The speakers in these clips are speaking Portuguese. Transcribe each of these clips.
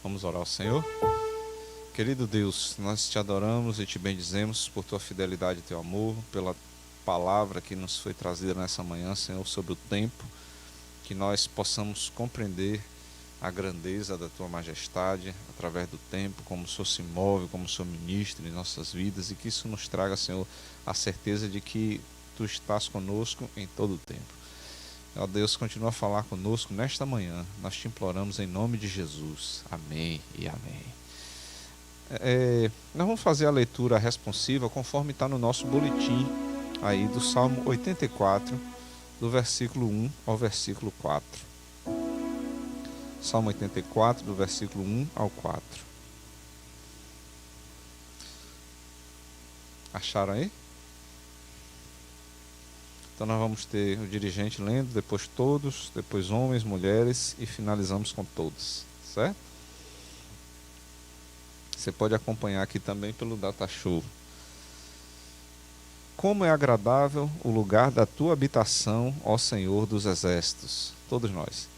Vamos orar ao Senhor. Querido Deus, nós te adoramos e te bendizemos por tua fidelidade e teu amor, pela palavra que nos foi trazida nessa manhã, Senhor, sobre o tempo, que nós possamos compreender a grandeza da tua majestade através do tempo, como o Senhor se move, como o Senhor ministra em nossas vidas, e que isso nos traga, Senhor, a certeza de que tu estás conosco em todo o tempo. Ó Deus, continua a falar conosco nesta manhã. Nós te imploramos em nome de Jesus. Amém e amém. Nós vamos fazer a leitura responsiva conforme está no nosso boletim aí do Salmo 84, do versículo 1 ao versículo 4. Salmo 84, do versículo 1 ao 4. Acharam aí? Então nós vamos ter o dirigente lendo, depois todos, depois homens, mulheres e finalizamos com todos, certo? Você pode acompanhar aqui também pelo Data Show. Como é agradável o lugar da tua habitação, ó Senhor dos exércitos. Todos nós.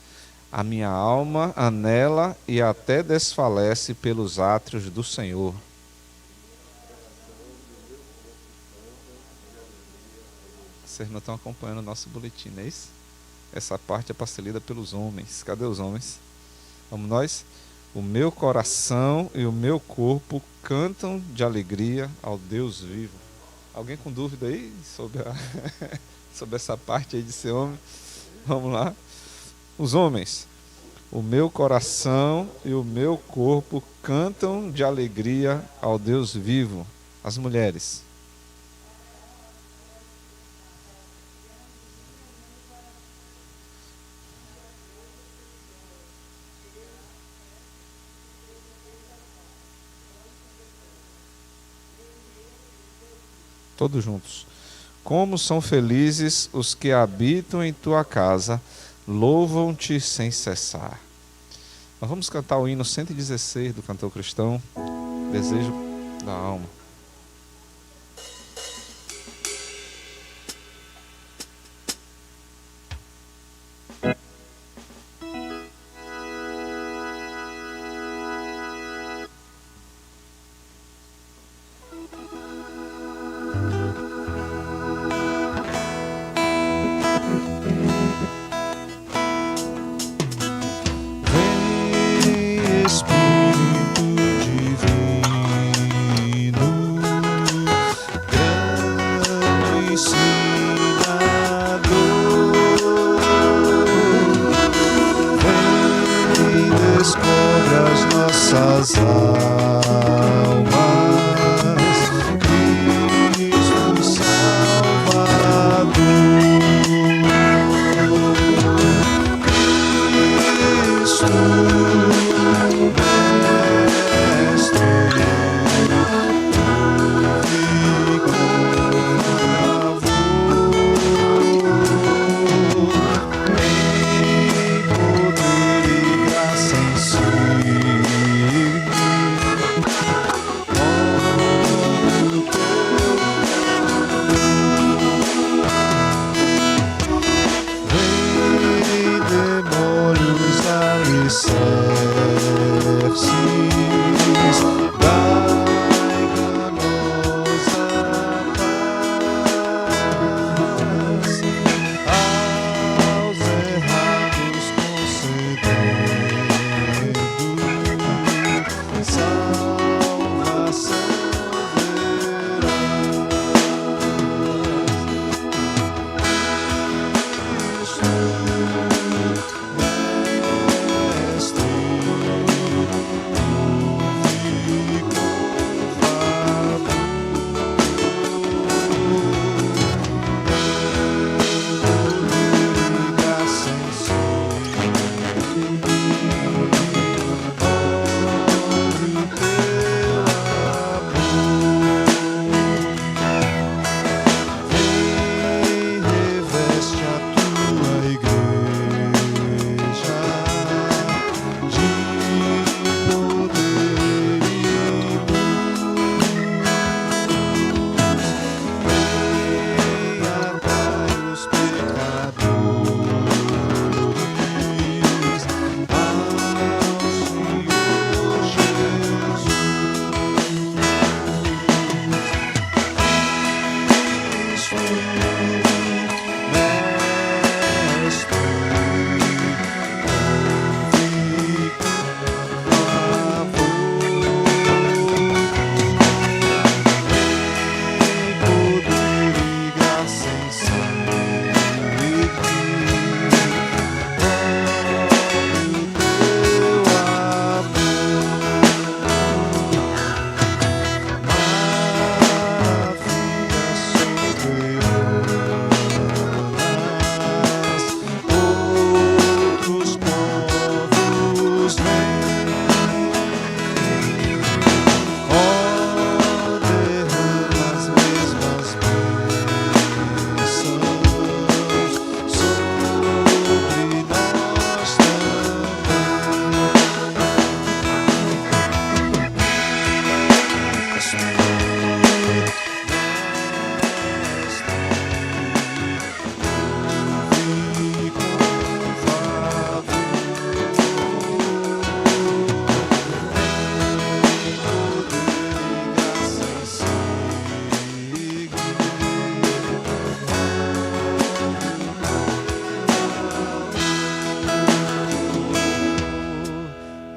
A minha alma anela e até desfalece pelos átrios do Senhor. Vocês não estão acompanhando o nosso boletim, não é isso? Essa parte é para ser lida pelos homens. Cadê os homens? Vamos nós? O meu coração e o meu corpo cantam de alegria ao Deus vivo. Alguém com dúvida aí sobre, sobre essa parte aí de ser homem? Vamos lá. Os homens. O meu coração e o meu corpo cantam de alegria ao Deus vivo. As mulheres. Todos juntos. Como são felizes os que habitam em tua casa, louvam-te sem cessar. Nós vamos cantar o hino 116 do cantor cristão, Desejo da Alma.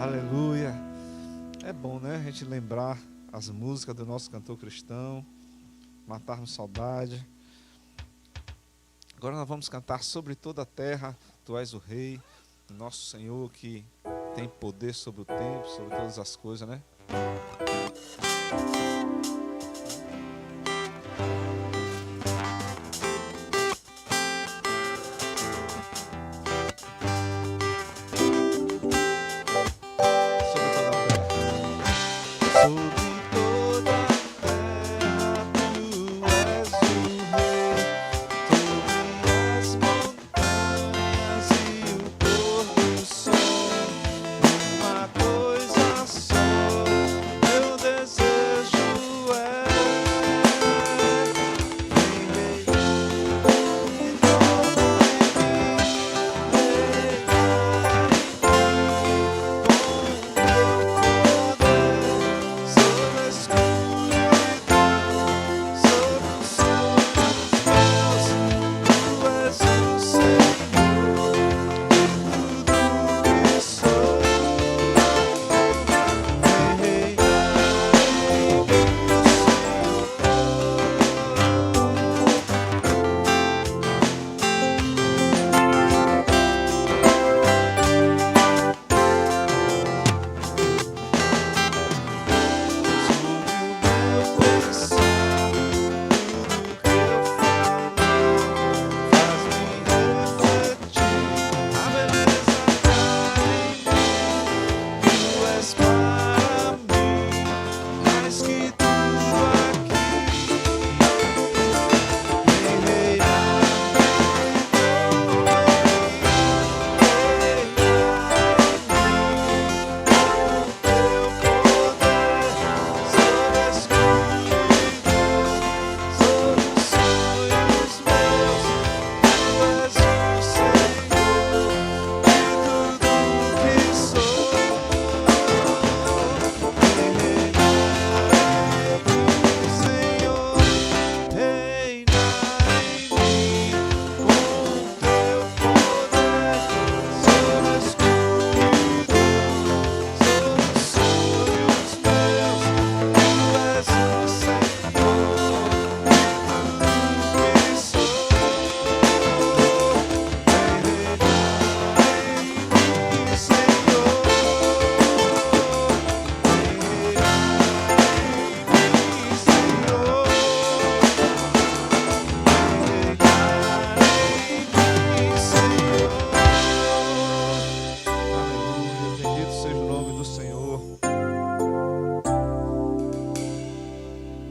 Aleluia. É bom, né? A gente lembrar as músicas do nosso cantor cristão, matarmos saudade. Agora nós vamos cantar sobre toda a terra. Tu és o Rei, nosso Senhor que tem poder sobre o tempo, sobre todas as coisas, né?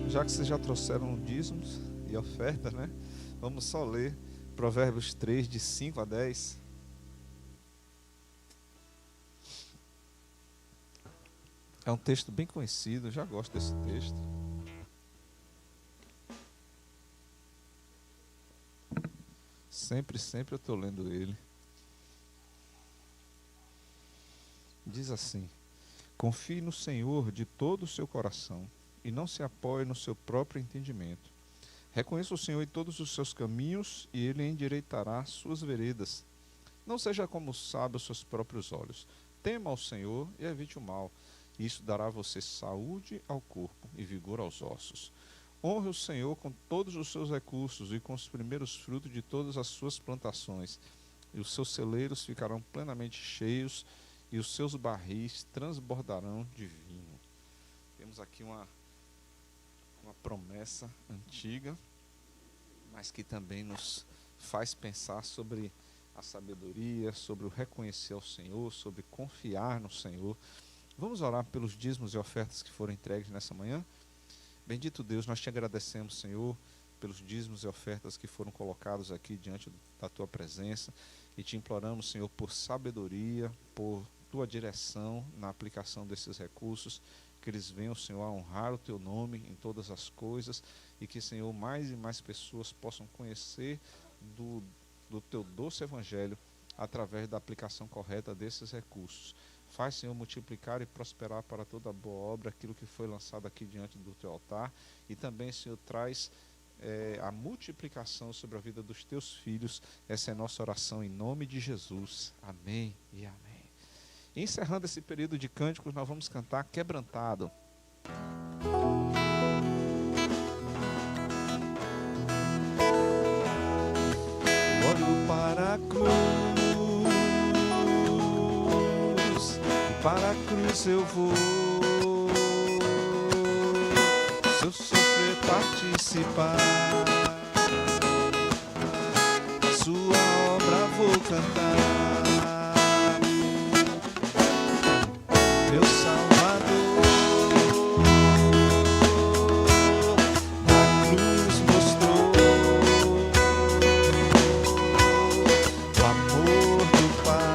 Já que vocês já trouxeram dízimos e ofertas, né? Vamos só ler Provérbios 3, de 5 a 10. É um texto bem conhecido, eu já gosto desse texto. Sempre eu estou lendo ele. Diz assim: confie no Senhor de todo o seu coração e não se apoie no seu próprio entendimento. Reconheça o Senhor em todos os seus caminhos e Ele endireitará suas veredas. Não seja como sábio aos seus próprios olhos. Tema ao Senhor e evite o mal. Isso dará a você saúde ao corpo e vigor aos ossos. Honre o Senhor com todos os seus recursos e com os primeiros frutos de todas as suas plantações. E os seus celeiros ficarão plenamente cheios e os seus barris transbordarão de vinho. Temos aqui uma promessa antiga, mas que também nos faz pensar sobre a sabedoria, sobre o reconhecer ao Senhor, sobre confiar no Senhor. Vamos orar pelos dízimos e ofertas que foram entregues nessa manhã? Bendito Deus, nós te agradecemos, Senhor, pelos dízimos e ofertas que foram colocados aqui diante da tua presença, e te imploramos, Senhor, por sabedoria, por tua direção na aplicação desses recursos, que eles venham, Senhor, a honrar o teu nome em todas as coisas, e que, Senhor, mais e mais pessoas possam conhecer do teu doce evangelho através da aplicação correta desses recursos. Faz, Senhor, multiplicar e prosperar para toda boa obra aquilo que foi lançado aqui diante do teu altar, e também, Senhor, traz a multiplicação sobre a vida dos teus filhos. Essa é a nossa oração em nome de Jesus. Amém e amém. Encerrando esse período de cânticos, nós vamos cantar Quebrantado. Olho para a cruz, e para a cruz eu vou. Se eu sofrer, participar da sua obra, vou cantar. Meu Salvador na cruz mostrou o amor do Pai.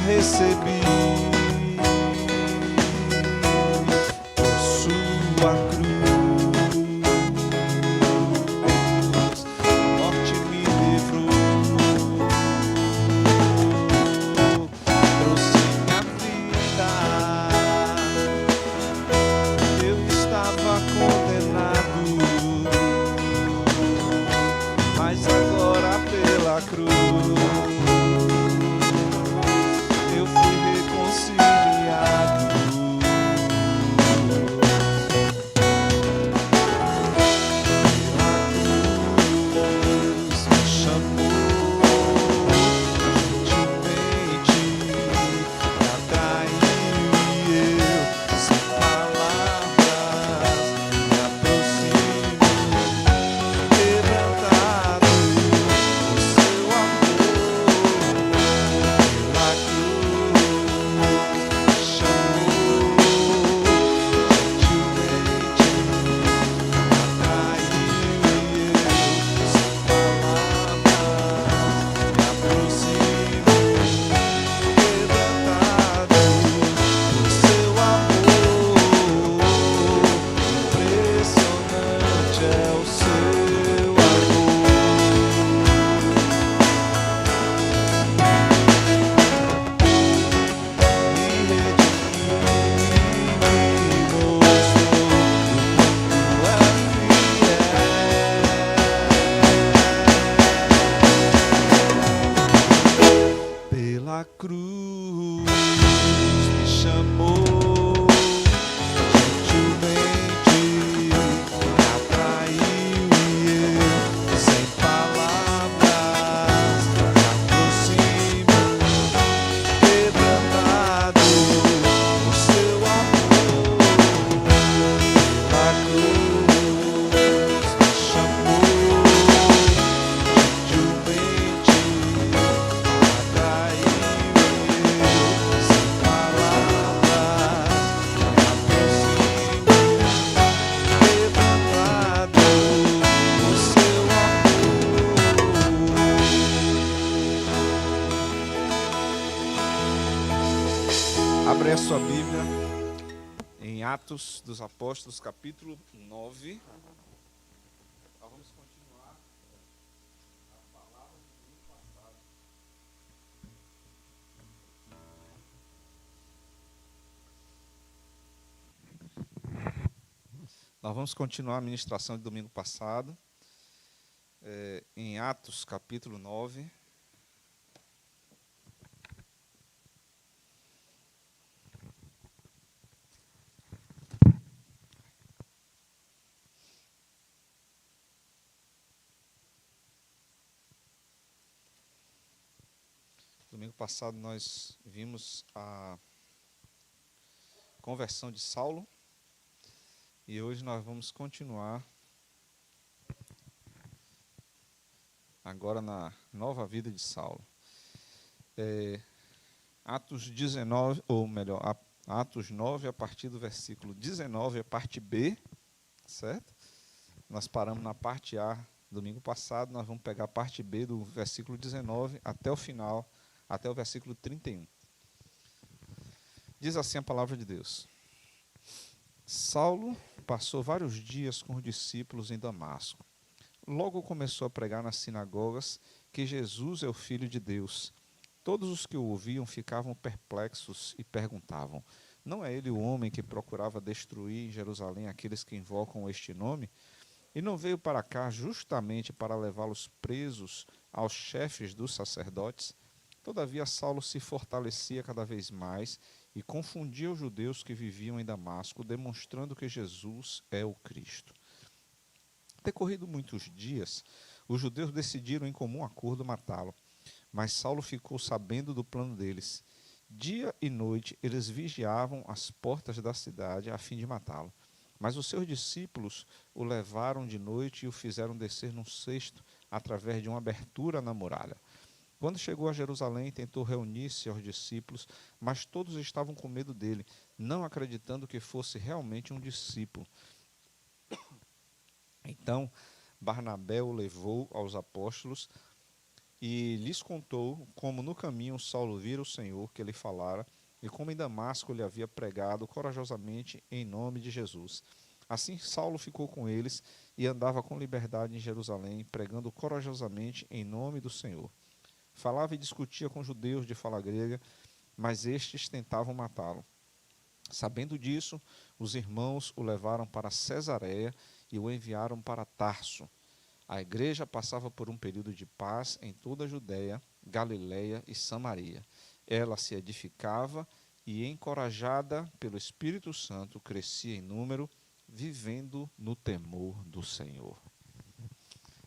Recebi por sua cruz, a morte me livrou, trouxe minha vida. Eu estava condenado, mas agora pela cruz Abre a sua Bíblia em Atos dos Apóstolos, capítulo 9. Nós vamos continuar a palavra do domingo passado. Nós vamos continuar a ministração de domingo passado, em Atos, capítulo 9. Domingo passado nós vimos a conversão de Saulo e hoje nós vamos continuar agora na nova vida de Saulo. Atos 19, ou melhor, Atos 9, a partir do versículo 19, a parte B, certo? Nós paramos na parte A domingo passado, nós vamos pegar a parte B do versículo 19 até o final, até o versículo 31. Diz assim a palavra de Deus. Saulo passou vários dias com os discípulos em Damasco. Logo começou a pregar nas sinagogas que Jesus é o Filho de Deus. Todos os que o ouviam ficavam perplexos e perguntavam: não é ele o homem que procurava destruir em Jerusalém aqueles que invocam este nome? E não veio para cá justamente para levá-los presos aos chefes dos sacerdotes? Todavia Saulo se fortalecia cada vez mais e confundia os judeus que viviam em Damasco, demonstrando que Jesus é o Cristo. Decorrido muitos dias, os judeus decidiram em comum acordo matá-lo. Mas Saulo ficou sabendo do plano deles. Dia e noite eles vigiavam as portas da cidade a fim de matá-lo. Mas os seus discípulos o levaram de noite e o fizeram descer num cesto através de uma abertura na muralha. Quando chegou a Jerusalém, tentou reunir-se aos discípulos, mas todos estavam com medo dele, não acreditando que fosse realmente um discípulo. Então Barnabé o levou aos apóstolos e lhes contou como no caminho Saulo vira o Senhor que lhe falara e como em Damasco lhe havia pregado corajosamente em nome de Jesus. Assim Saulo ficou com eles e andava com liberdade em Jerusalém, pregando corajosamente em nome do Senhor. Falava e discutia com judeus de fala grega, mas estes tentavam matá-lo. Sabendo disso, os irmãos o levaram para Cesareia e o enviaram para Tarso. A igreja passava por um período de paz em toda a Judéia, Galiléia e Samaria. Ela se edificava e, encorajada pelo Espírito Santo, crescia em número, vivendo no temor do Senhor.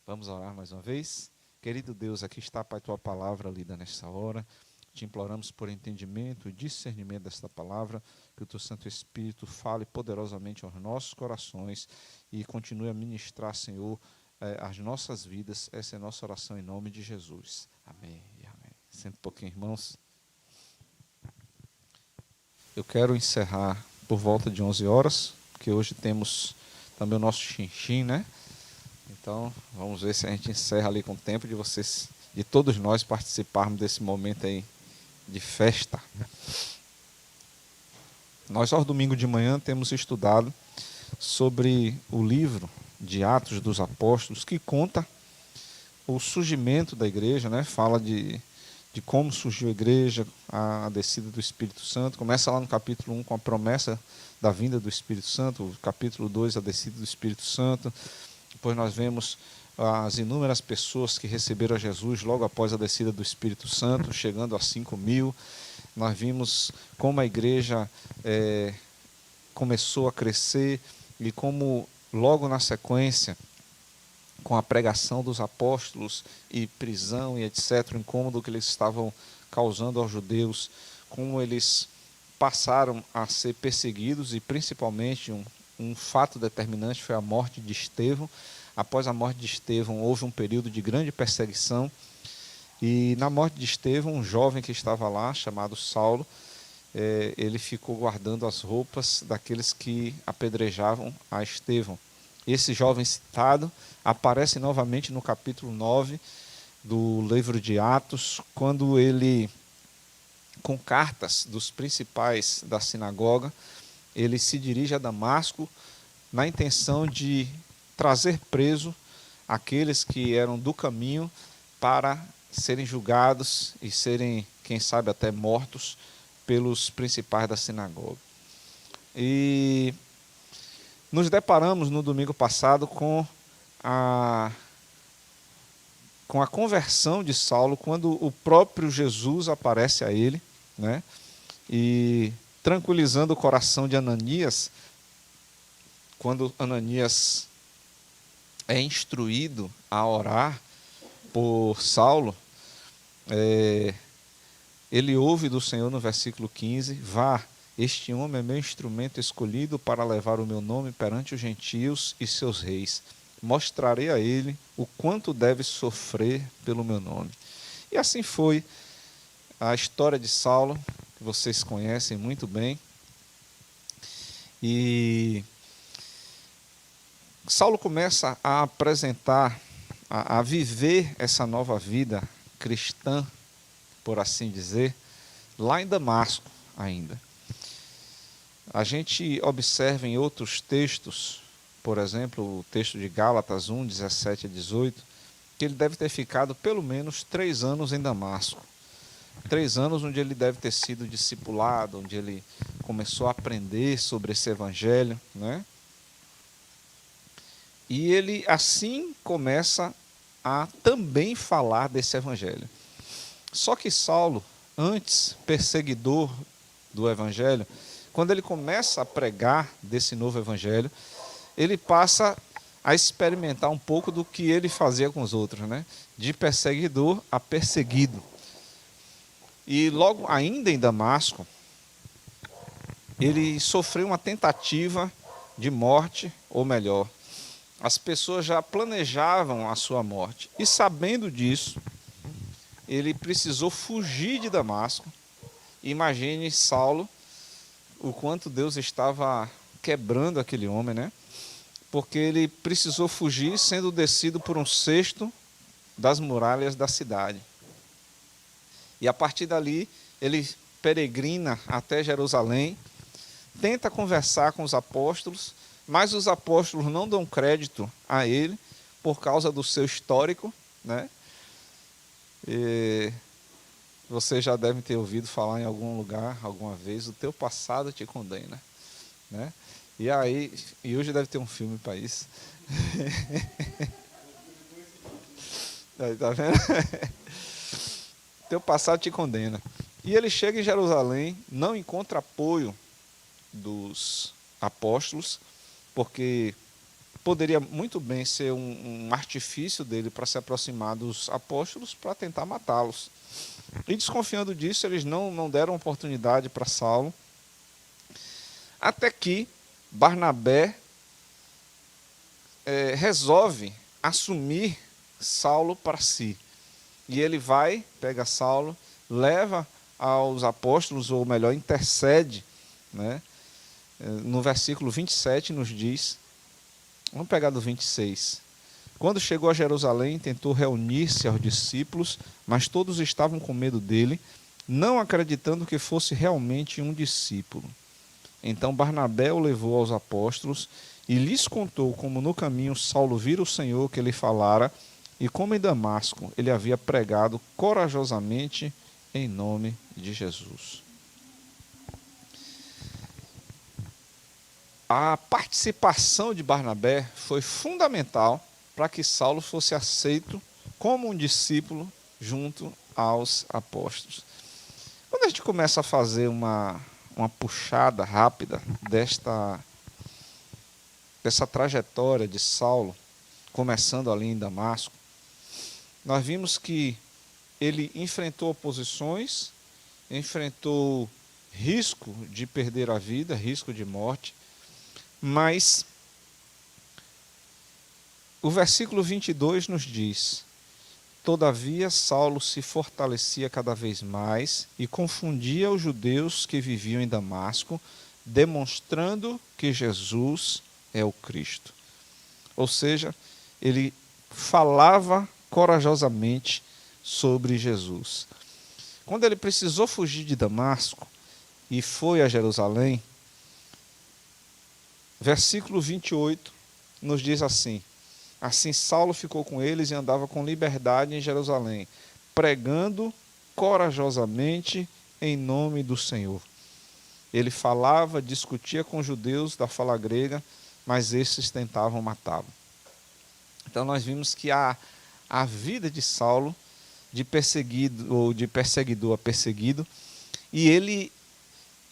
Vamos orar mais uma vez? Querido Deus, aqui está, Pai, Tua palavra lida nesta hora. Te imploramos por entendimento e discernimento desta palavra, que o Teu Santo Espírito fale poderosamente aos nossos corações e continue a ministrar, Senhor, as nossas vidas. Essa é a nossa oração em nome de Jesus. Amém e amém. Senta um pouquinho, irmãos. Eu quero encerrar por volta de 11 horas, porque hoje temos também o nosso chinchim, né? Então, vamos ver se a gente encerra ali com o tempo de vocês, de todos nós participarmos desse momento aí de festa. Nós, aos domingos de manhã, temos estudado sobre o livro de Atos dos Apóstolos, que conta o surgimento da igreja, né? Fala de como surgiu a igreja, a descida do Espírito Santo. Começa lá no capítulo 1 com a promessa da vinda do Espírito Santo, o capítulo 2, a descida do Espírito Santo. Depois nós vemos as inúmeras pessoas que receberam a Jesus logo após a descida do Espírito Santo, chegando a 5.000. Nós vimos como a igreja começou a crescer e como logo na sequência, com a pregação dos apóstolos e prisão e etc., o incômodo que eles estavam causando aos judeus, como eles passaram a ser perseguidos e principalmente um fato determinante foi a morte de Estevão. Após a morte de Estevão, houve um período de grande perseguição e na morte de Estevão, um jovem que estava lá, chamado Saulo, ele ficou guardando as roupas daqueles que apedrejavam a Estevão. Esse jovem citado aparece novamente no capítulo 9 do livro de Atos, quando ele, com cartas dos principais da sinagoga, ele se dirige a Damasco na intenção de trazer preso aqueles que eram do caminho para serem julgados e serem, quem sabe, até mortos pelos principais da sinagoga. E nos deparamos no domingo passado com a conversão de Saulo, quando o próprio Jesus aparece a ele, né? E tranquilizando o coração de Ananias, quando Ananias é instruído a orar por Saulo, ele ouve do Senhor no versículo 15, vá, este homem é meu instrumento escolhido para levar o meu nome perante os gentios e seus reis. Mostrarei a ele o quanto deve sofrer pelo meu nome. E assim foi a história de Saulo, que vocês conhecem muito bem. E Saulo começa a apresentar, a viver essa nova vida cristã, por assim dizer, lá em Damasco ainda. A gente observa em outros textos, por exemplo, o texto de Gálatas 1, 17 a 18, que ele deve ter ficado pelo menos 3 anos em Damasco. 3 anos onde ele deve ter sido discipulado, onde ele começou a aprender sobre esse evangelho, né? E ele assim começa a também falar desse evangelho. Só que Saulo, antes perseguidor do evangelho, quando ele começa a pregar desse novo evangelho, ele passa a experimentar um pouco do que ele fazia com os outros, né? De perseguidor a perseguido. E logo ainda em Damasco, ele sofreu uma tentativa de morte, ou melhor, as pessoas já planejavam a sua morte. E sabendo disso, ele precisou fugir de Damasco. Imagine Saulo, o quanto Deus estava quebrando aquele homem, né? Porque ele precisou fugir sendo descido por um cesto das muralhas da cidade. E a partir dali, ele peregrina até Jerusalém, tenta conversar com os apóstolos, mas os apóstolos não dão crédito a ele por causa do seu histórico, né? E você já deve ter ouvido falar em algum lugar, alguma vez, o teu passado te condena, né? E aí, e hoje deve ter um filme para isso. Aí, tá vendo? Teu passado te condena. E ele chega em Jerusalém, não encontra apoio dos apóstolos, porque poderia muito bem ser um artifício dele para se aproximar dos apóstolos para tentar matá-los. E desconfiando disso, eles não deram oportunidade para Saulo, até que Barnabé resolve assumir Saulo para si. E ele vai, pega Saulo, leva aos apóstolos, ou melhor, intercede, né? No versículo 27 nos diz, vamos pegar do 26. Quando chegou a Jerusalém, tentou reunir-se aos discípulos, mas todos estavam com medo dele, não acreditando que fosse realmente um discípulo. Então Barnabé o levou aos apóstolos e lhes contou como no caminho Saulo vira o Senhor que ele falara, e como em Damasco ele havia pregado corajosamente em nome de Jesus. A participação de Barnabé foi fundamental para que Saulo fosse aceito como um discípulo junto aos apóstolos. Quando a gente começa a fazer uma puxada rápida dessa trajetória de Saulo, começando ali em Damasco, nós vimos que ele enfrentou oposições, enfrentou risco de perder a vida, risco de morte, mas o versículo 22 nos diz: todavia Saulo se fortalecia cada vez mais e confundia os judeus que viviam em Damasco, demonstrando que Jesus é o Cristo. Ou seja, ele falava corajosamente sobre Jesus. Quando ele precisou fugir de Damasco e foi a Jerusalém, versículo 28 nos diz assim: assim Saulo ficou com eles e andava com liberdade em Jerusalém, pregando corajosamente em nome do Senhor. Ele falava, discutia com os judeus da fala grega, mas esses tentavam matá-lo. Então nós vimos que a vida de Saulo, de perseguido ou de perseguidor a perseguido, e ele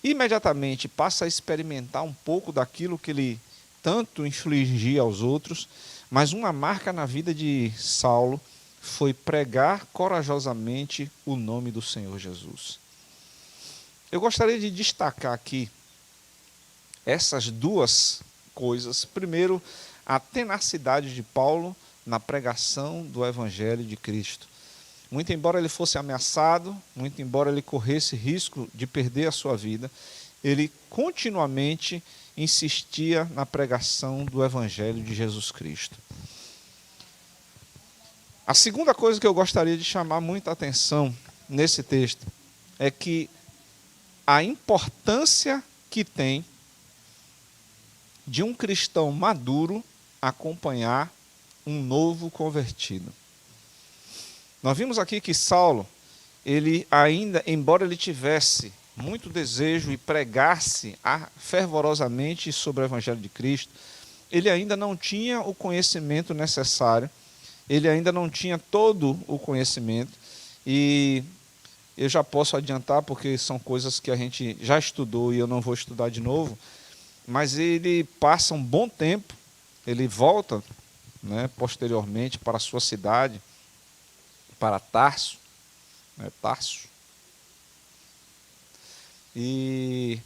imediatamente passa a experimentar um pouco daquilo que ele tanto infligia aos outros, mas uma marca na vida de Saulo foi pregar corajosamente o nome do Senhor Jesus. Eu gostaria de destacar aqui essas duas coisas. Primeiro, a tenacidade de Paulo na pregação do Evangelho de Cristo. Muito embora ele fosse ameaçado, muito embora ele corresse risco de perder a sua vida, ele continuamente insistia na pregação do Evangelho de Jesus Cristo. A segunda coisa que eu gostaria de chamar muita atenção nesse texto é que a importância que tem de um cristão maduro acompanhar um novo convertido. Nós vimos aqui que Saulo, ele ainda, embora ele tivesse muito desejo e pregasse fervorosamente sobre o Evangelho de Cristo, ele ainda não tinha o conhecimento necessário, ele ainda não tinha todo o conhecimento, e eu já posso adiantar, porque são coisas que a gente já estudou e eu não vou estudar de novo, mas ele passa um bom tempo, ele volta, né, posteriormente para a sua cidade, para Tarso, né, Tarso. E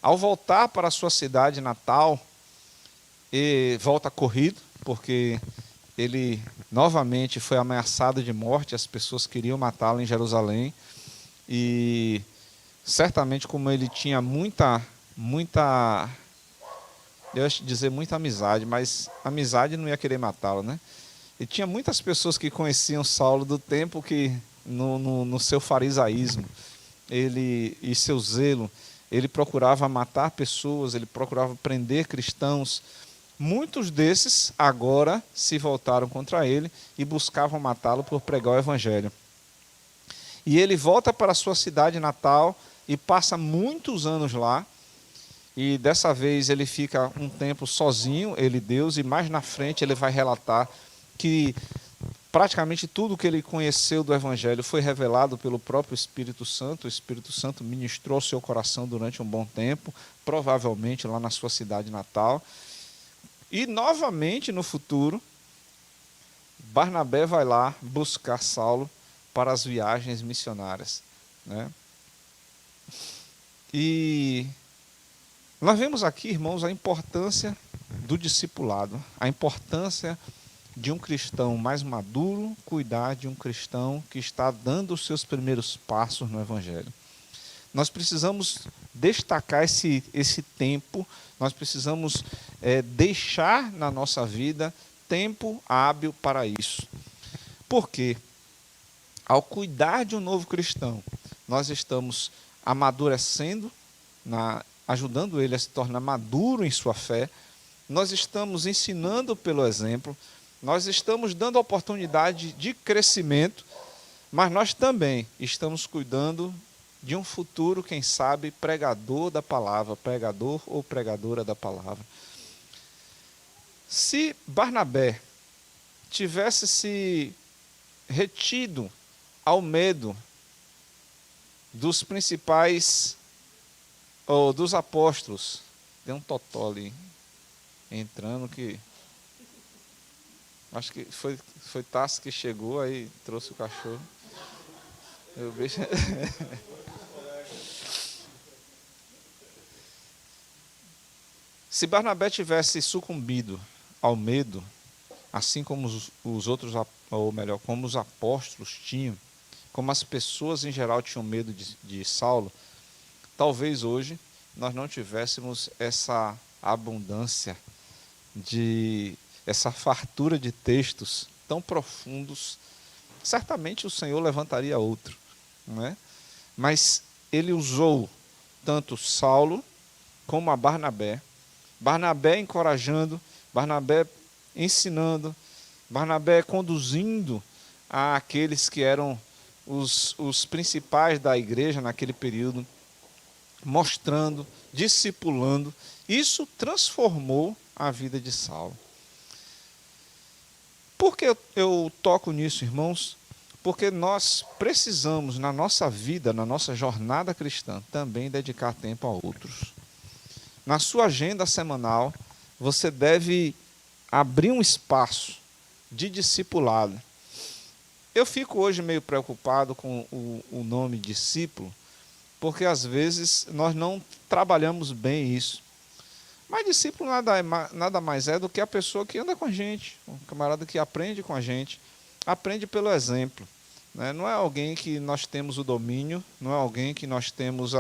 ao voltar para a sua cidade natal, ele volta corrido, porque ele novamente foi ameaçado de morte, as pessoas queriam matá-lo em Jerusalém, e certamente como ele tinha muita, eu ia dizer muita amizade, mas amizade não ia querer matá-lo, né? E tinha muitas pessoas que conheciam Saulo do tempo que, no seu farisaísmo, e seu zelo, ele procurava matar pessoas, ele procurava prender cristãos. Muitos desses agora se voltaram contra ele e buscavam matá-lo por pregar o Evangelho. E ele volta para a sua cidade natal e passa muitos anos lá. E dessa vez ele fica um tempo sozinho, ele e Deus, e mais na frente ele vai relatar que praticamente tudo que ele conheceu do Evangelho foi revelado pelo próprio Espírito Santo. O Espírito Santo ministrou seu coração durante um bom tempo, provavelmente lá na sua cidade natal. E novamente no futuro, Barnabé vai lá buscar Saulo para as viagens missionárias, né? E nós vemos aqui, irmãos, a importância do discipulado, a importância de um cristão mais maduro cuidar de um cristão que está dando os seus primeiros passos no Evangelho. Nós precisamos destacar esse tempo, nós precisamos deixar na nossa vida tempo hábil para isso. Porque, ao cuidar de um novo cristão, nós estamos amadurecendo, ajudando ele a se tornar maduro em sua fé, nós estamos ensinando pelo exemplo, nós estamos dando oportunidade de crescimento, mas nós também estamos cuidando de um futuro, quem sabe, pregador da palavra, pregador ou pregadora da palavra. Se Barnabé tivesse se retido ao medo dos principais, ou dos apóstolos, tem um totó ali entrando que... Acho que foi Tassi que chegou, aí trouxe o cachorro. Eu vejo... Se Barnabé tivesse sucumbido ao medo, assim como os outros, ou melhor, como os apóstolos tinham, como as pessoas em geral tinham medo de Saulo, talvez hoje nós não tivéssemos essa abundância, essa fartura de textos tão profundos. Certamente o Senhor levantaria outro, não é? Mas ele usou tanto Saulo como a Barnabé. Barnabé encorajando, Barnabé ensinando, Barnabé conduzindo àqueles que eram os principais da igreja naquele período, mostrando, discipulando. Isso transformou a vida de Saulo. Por que eu toco nisso, irmãos? Porque nós precisamos, na nossa vida, na nossa jornada cristã, também dedicar tempo a outros. Na sua agenda semanal, você deve abrir um espaço de discipulado. Eu fico hoje meio preocupado com o nome discípulo, porque às vezes nós não trabalhamos bem isso. Mas discípulo nada mais é do que a pessoa que anda com a gente, um camarada que aprende com a gente, aprende pelo exemplo, né? Não é alguém que nós temos o domínio, não é alguém que nós temos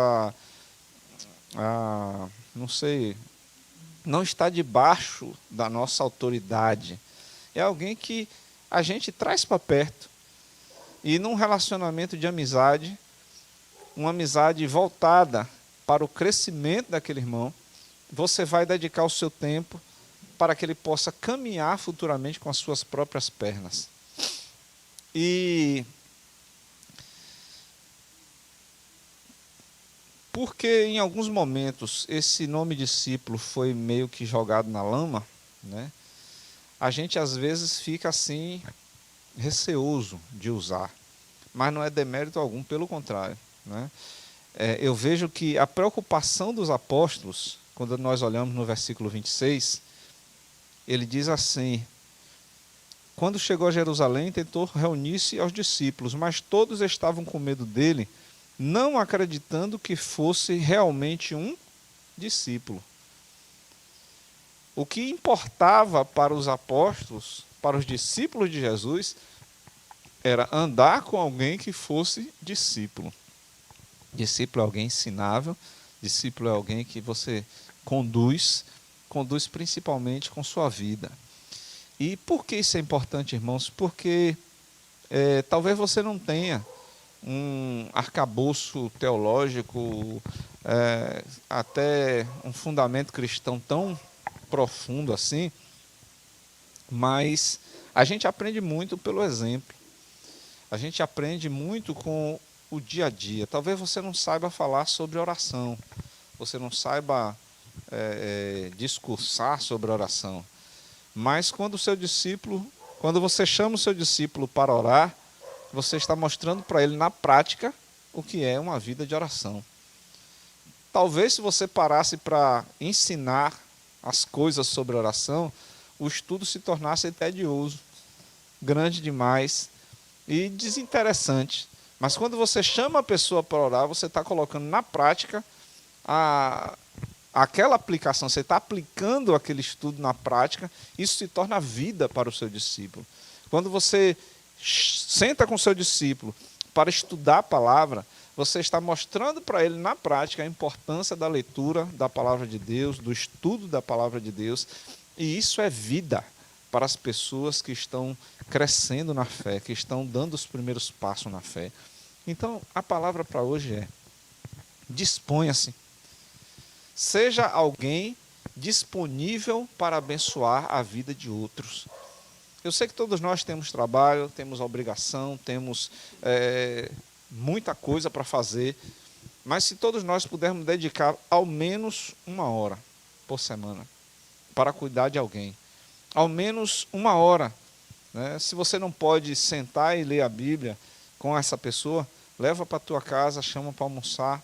não sei, não está debaixo da nossa autoridade. É alguém que a gente traz para perto. E num relacionamento de amizade, uma amizade voltada para o crescimento daquele irmão, você vai dedicar o seu tempo para que ele possa caminhar futuramente com as suas próprias pernas. E porque em alguns momentos esse nome discípulo foi meio que jogado na lama, né? A gente às vezes fica assim receoso de usar, mas não é demérito algum, pelo contrário, né? Eu vejo que a preocupação dos apóstolos, quando nós olhamos no versículo 26, ele diz assim: quando chegou a Jerusalém, tentou reunir-se aos discípulos, mas todos estavam com medo dele, não acreditando que fosse realmente um discípulo. O que importava para os apóstolos, para os discípulos de Jesus, era andar com alguém que fosse discípulo. Discípulo é alguém ensinável, discípulo é alguém que você conduz principalmente com sua vida. E por que isso é importante, irmãos? Porque talvez você não tenha um arcabouço teológico, até um fundamento cristão tão profundo assim, mas a gente aprende muito pelo exemplo. A gente aprende muito com o dia a dia. Talvez você não saiba falar sobre oração, você não saiba discursar sobre oração, mas quando você chama o seu discípulo para orar, você está mostrando para ele na prática o que é uma vida de oração. Talvez se você parasse para ensinar as coisas sobre oração, o estudo se tornasse tedioso, grande demais e desinteressante. Mas quando você chama a pessoa para orar, você está colocando na prática aquela aplicação, você está aplicando aquele estudo na prática, isso se torna vida para o seu discípulo. Quando você senta com o seu discípulo para estudar a palavra, você está mostrando para ele na prática a importância da leitura da palavra de Deus, do estudo da palavra de Deus, e isso é vida para as pessoas que estão crescendo na fé, que estão dando os primeiros passos na fé. Então, a palavra para hoje é: disponha-se. Seja alguém disponível para abençoar a vida de outros. Eu sei que todos nós temos trabalho, temos obrigação, temos muita coisa para fazer, mas se todos nós pudermos dedicar ao menos 1 hora por semana para cuidar de alguém, ao menos 1 hora, né? Se você não pode sentar e ler a Bíblia com essa pessoa, leva para a tua casa, chama para almoçar.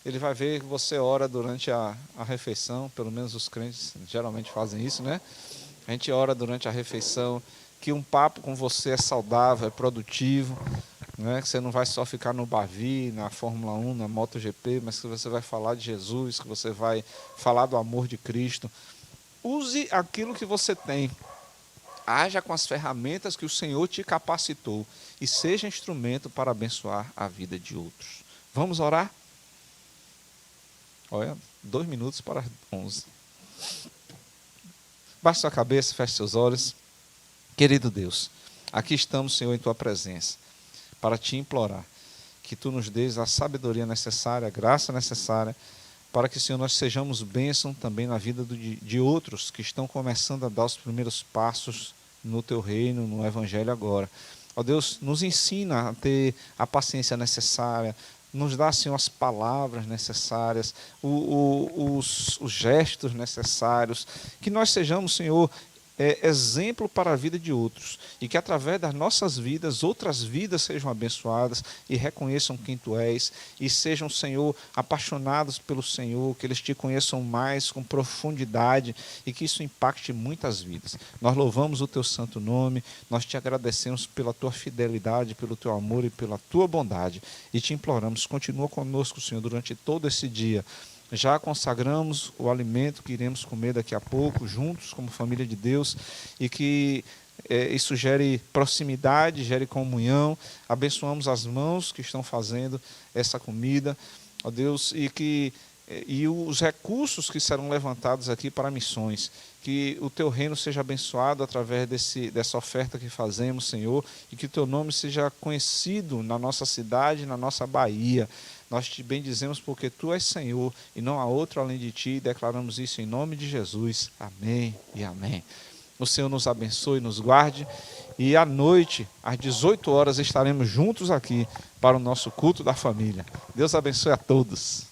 Ele vai ver que você ora durante a refeição, pelo menos os crentes geralmente fazem isso, né? A gente ora durante a refeição, que um papo com você é saudável, é produtivo, né? Que você não vai só ficar no Bavi, na Fórmula 1, na MotoGP, mas que você vai falar de Jesus, que você vai falar do amor de Cristo. Use aquilo que você tem. Haja com as ferramentas que o Senhor te capacitou e seja instrumento para abençoar a vida de outros. Vamos orar? Olha, 2 minutos para as 11. Baixe sua cabeça, feche seus olhos. Querido Deus, aqui estamos, Senhor, em Tua presença, para Te implorar que Tu nos dês a sabedoria necessária, a graça necessária, para que, Senhor, nós sejamos bênção também na vida de outros que estão começando a dar os primeiros passos no Teu reino, no Evangelho agora. Ó Deus, nos ensina a ter a paciência necessária, nos dá, Senhor, as palavras necessárias, os gestos necessários, que nós sejamos, Senhor, exemplo para a vida de outros, e que através das nossas vidas, outras vidas sejam abençoadas e reconheçam quem Tu és, e sejam, Senhor, apaixonados pelo Senhor, que eles Te conheçam mais, com profundidade, e que isso impacte muitas vidas. Nós louvamos o Teu santo nome, nós Te agradecemos pela Tua fidelidade, pelo Teu amor e pela Tua bondade, e Te imploramos, continua conosco, Senhor, durante todo esse dia. Já consagramos o alimento que iremos comer daqui a pouco, juntos, como família de Deus, e que isso gere proximidade, gere comunhão. Abençoamos as mãos que estão fazendo essa comida, ó Deus, e que e os recursos que serão levantados aqui para missões. Que o teu reino seja abençoado através dessa oferta que fazemos, Senhor, e que o teu nome seja conhecido na nossa cidade, na nossa Bahia. Nós te bendizemos porque tu és Senhor e não há outro além de ti, e declaramos isso em nome de Jesus. Amém e amém. O Senhor nos abençoe e nos guarde, e à noite, às 18 horas, estaremos juntos aqui para o nosso culto da família. Deus abençoe a todos.